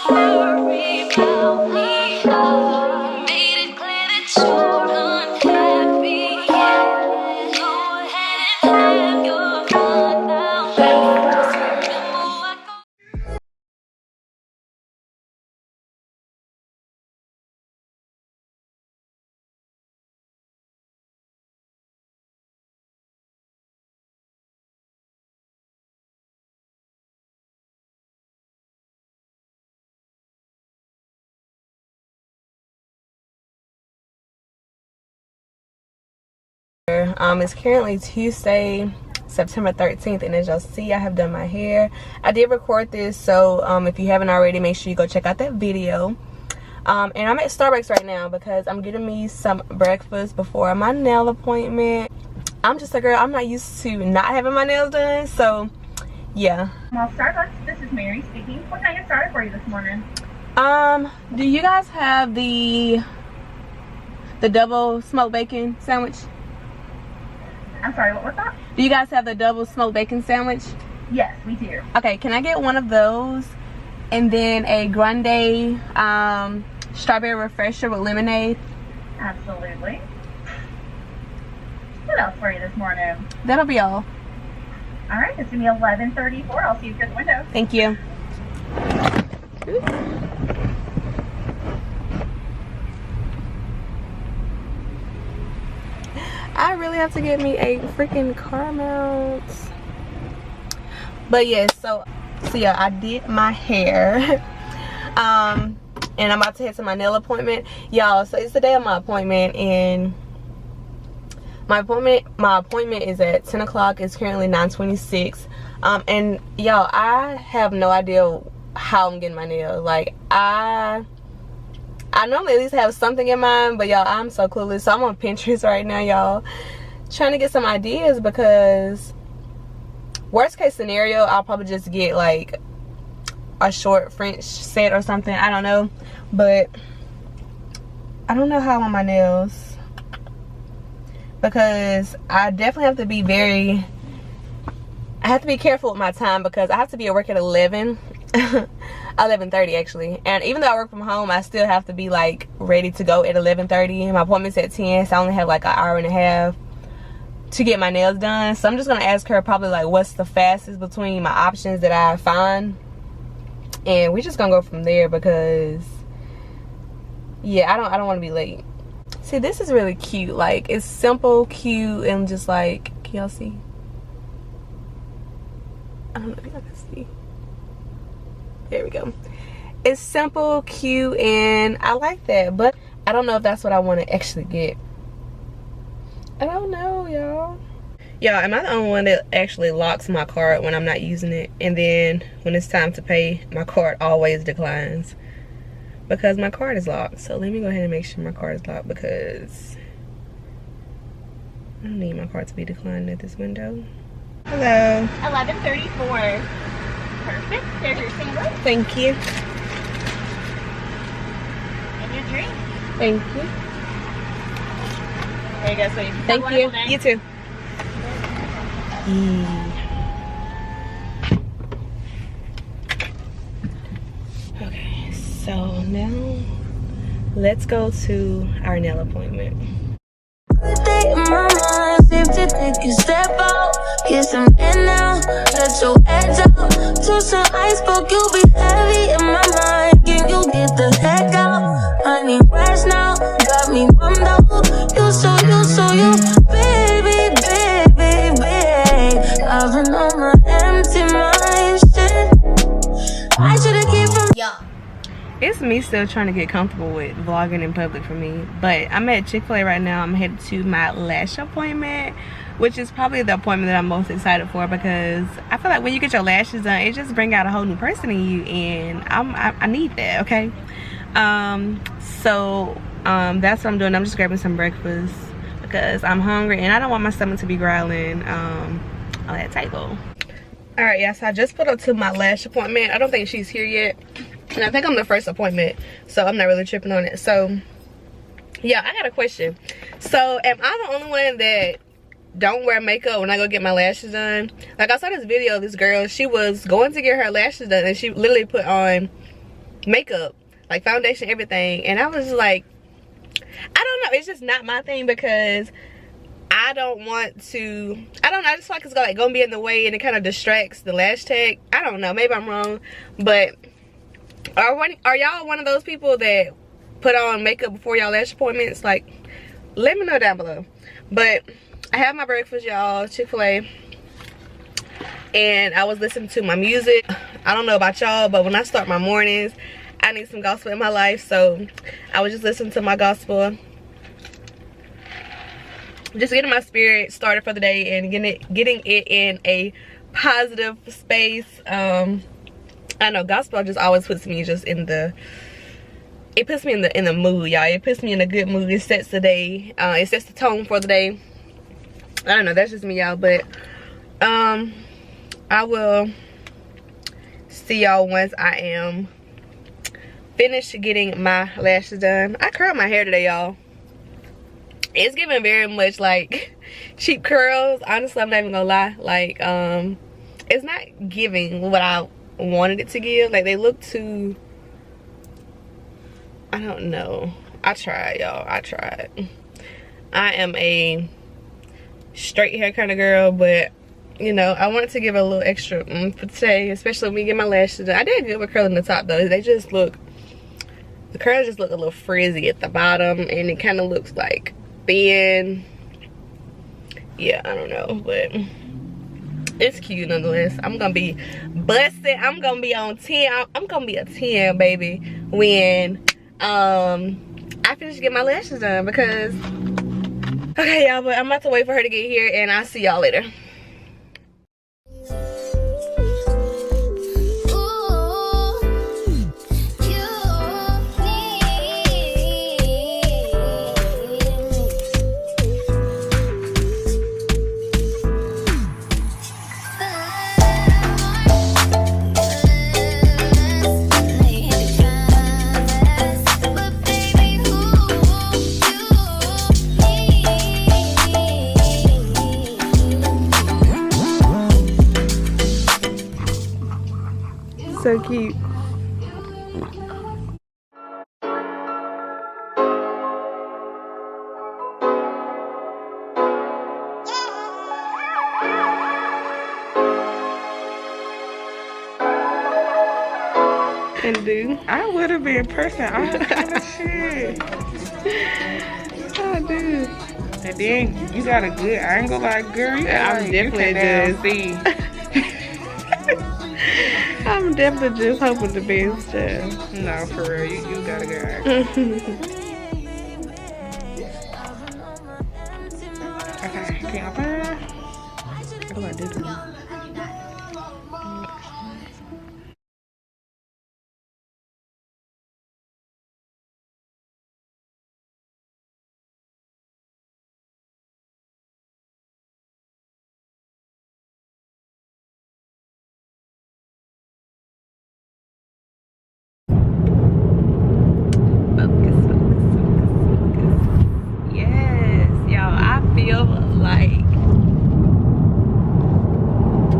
worry about me. Made it clear that you're unhappy. Go ahead and have your fun now. Just remember what It's currently Tuesday, September 13th, and as y'all see, I have done my hair. I did record this, so if you haven't already, make sure you go check out that video. And I'm at Starbucks right now because I'm getting me some breakfast before my nail appointment. I'm just a girl, I'm not used to not having my nails done, so yeah. Well, Starbucks, this is Mary speaking. What can I get started for you this morning? Do you guys have the double smoked bacon sandwich? I'm sorry, what was that? Do you guys have the double smoked bacon sandwich? Yes, we do. Okay, can I get one of those and then a grande strawberry refresher with lemonade? Absolutely. What else for you this morning? That'll be all. All right, it's going to be 11:34. I'll see you through the window. Thank you. I really have to get me a freaking car mount. But yes, so yeah, I did my hair. And I'm about to head to my nail appointment. Y'all, so it's the day of my appointment, and my appointment is at 10 o'clock. It's currently 9:26. And y'all, I have no idea how I'm getting my nails. Like, I normally at least have something in mind, but y'all, I'm so clueless. So I'm on Pinterest right now, y'all, trying to get some ideas, because worst case scenario, I'll probably just get like a short French set or something. I don't know, but I don't know how I want my nails, because I definitely have to be I have to be careful with my time, because I have to be at work at 11 11:30 actually, and even though I work from home, I still have to be like ready to go at 11:30. My appointment's at 10, so I only have like an hour and a half to get my nails done. So I'm just gonna ask her probably like what's the fastest between my options that I find, and we're just gonna go from there, because yeah, I don't want to be late. See, this is really cute. Like, it's simple, cute, and just like, can y'all see? I don't know if y'all can see. There we go. It's simple, cute, and I like that, but I don't know if that's what I want to actually get. I don't know, y'all. Y'all, am I the only one that actually locks my card when I'm not using it, and then when it's time to pay, my card always declines? Because my card is locked. So let me go ahead and make sure my card is locked, because I don't need my card to be declined at this window. Hello. 11:34. Perfect. There's your sandwich Thank you. and your drink. Thank you. There you go, sweetie. Have a Thank you. wonderful day. You too. Okay, so now let's go to our nail appointment. Day in my mind, seem to take a step out. Get some in now, let your edge out. To some iceberg, you'll be heavy in my mind. Can you get the heck out? I need rest now, got me bummed out. You, baby, baby, baby. I've been on my empty mind, shit. I should've kept from It's me still trying to get comfortable with vlogging in public for me, but I'm at Chick-fil-A right now. I'm headed to my lash appointment, which is probably the appointment that I'm most excited for, because I feel like when you get your lashes done, it just brings out a whole new person in you, and I need that, okay? So that's what I'm doing. I'm just grabbing some breakfast because I'm hungry, and I don't want my stomach to be growling on that table. All right, yeah, so I just put up to my lash appointment. I don't think she's here yet, and I think I'm the first appointment, so I'm not really tripping on it. So yeah, I got a question. So am I the only one that don't wear makeup when I go get my lashes done? Like, I saw this video of this girl, she was going to get her lashes done, and she literally put on makeup, like foundation, everything, and I was just like, I don't know, it's just not my thing, because I don't want to, I don't know, I just feel like it's gonna be in the way and it kind of distracts the lash tech. I don't know, maybe I'm wrong, but are y'all one of those people that put on makeup before y'all lash appointments? Like, let me know down below. But I have my breakfast, y'all, Chick-fil-A, and I was listening to my music. I don't know about y'all, but when I start my mornings, I need some gospel in my life, so I was just listening to my gospel, just getting my spirit started for the day and getting it in a positive space. I know gospel just always puts me just in the, it puts me in the mood, y'all. It puts me in a good mood. It sets the day, it sets the tone for the day. I don't know, that's just me, y'all. But I will see y'all once I am finished getting my lashes done. I curled my hair today, y'all. It's giving very much like cheap curls. Honestly, I'm not even gonna lie. Like, it's not giving what I wanted it to give. Like, they look too, I don't know. I tried, y'all. I tried. I am a straight hair kind of girl, but you know, I wanted to give it a little extra for today, especially when we get my lashes done. I did good with curling the top though. They just look, the curls just look a little frizzy at the bottom, and it kind of looks like thin. Yeah, I don't know, but it's cute nonetheless. I'm gonna be busted. I'm gonna be on 10. I'm gonna be a 10, baby, when I finish getting my lashes done, because okay, y'all, but I'm about to wait for her to get here, and I'll see y'all later. So cute. And dude, I would have been person all kind of shit. I do. And then you got a good, I ain't gonna lie, girl. You I'm definitely just see. I'm definitely just hoping the best, child. No, for real, you got a good. Okay, can I find? Oh, I did.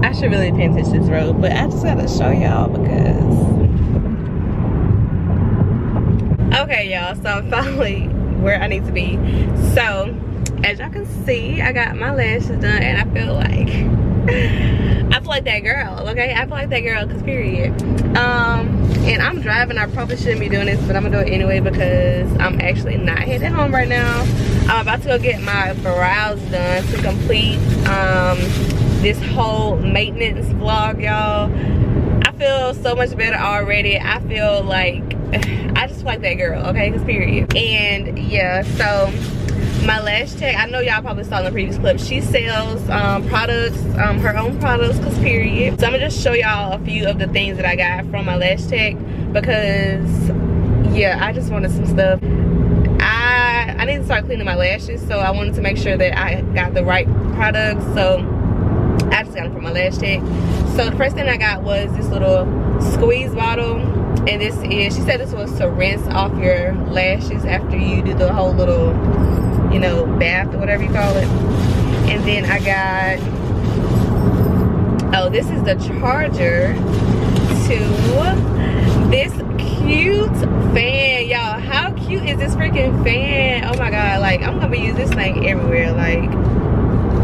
I should really pay attention to this road, but I just gotta show y'all because okay, y'all, so I'm finally where I need to be. So as y'all can see, I got my lashes done, and I feel like that girl, okay? I feel like that girl, cause period. And I'm driving. I probably shouldn't be doing this, but I'm gonna do it anyway because I'm actually not headed home right now. I'm about to go get my brows done to complete this whole maintenance vlog, y'all. I feel so much better already. I feel like I just feel like that girl, okay? Cause period. And yeah, so my lash tech, I know y'all probably saw in the previous clip, she sells products, her own products, cause period. So I'm gonna just show y'all a few of the things that I got from my lash tech, because yeah, I just wanted some stuff. I need to start cleaning my lashes, so I wanted to make sure that I got the right products, so I just got them from my lash tech. So the first thing I got was this little squeeze bottle, and this is, she said this was to rinse off your lashes after you do the whole little, you know, bath or whatever you call it. And then I got, oh, this is the charger to this cute fan, y'all. How cute is this freaking fan? Oh my god, like I'm gonna be using this thing everywhere, like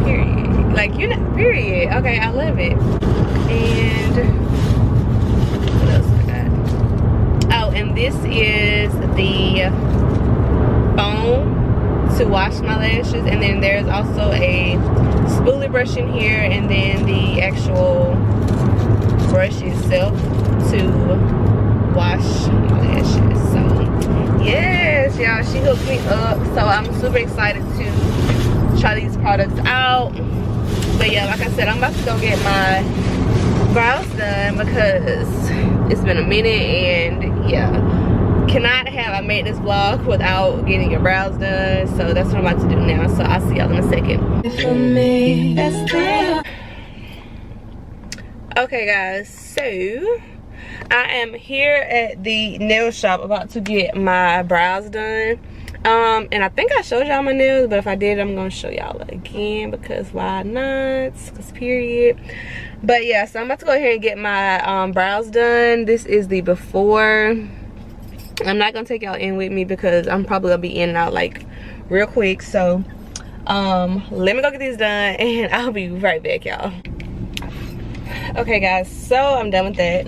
period. Like you know, period. Okay, I love it. And what else I got? Oh, and this is the foam to wash my lashes, and then there's also a spoolie brush in here, and then the actual brush itself to wash my lashes. So yes, y'all, she hooked me up, so I'm super excited to try these products out. But yeah, like I said, I'm about to go get my brows done because it's been a minute, and yeah, cannot have I made this vlog without getting your brows done. So that's what I'm about to do now, so I'll see y'all in a second. For me, okay guys, so I am here at the nail shop about to get my brows done. And I think I showed y'all my nails, but if I did, I'm gonna show y'all again because why not? Because period. But yeah, so I'm about to go ahead and get my brows done. This is the before. I'm not gonna take y'all in with me because I'm probably gonna be in and out like real quick. So let me go get these done and I'll be right back, y'all. Okay guys, so I'm done with that.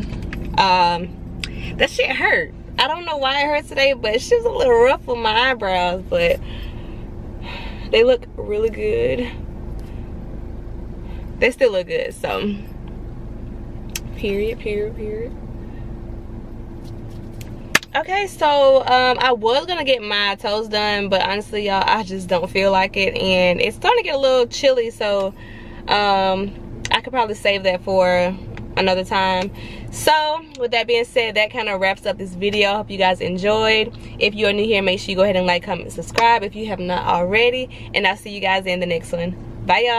That shit hurt. I don't know why it hurt today, but it's just a little rough on my eyebrows, but they look really good. They still look good, so period. Okay, so I was gonna get my toes done, but honestly y'all, I just don't feel like it, and it's starting to get a little chilly, so I could probably save that for another time. So with that being said, that kind of wraps up this video. I hope you guys enjoyed. If you are new here, make sure you go ahead and like, comment, subscribe if you have not already, and I'll see you guys in the next one. Bye y'all.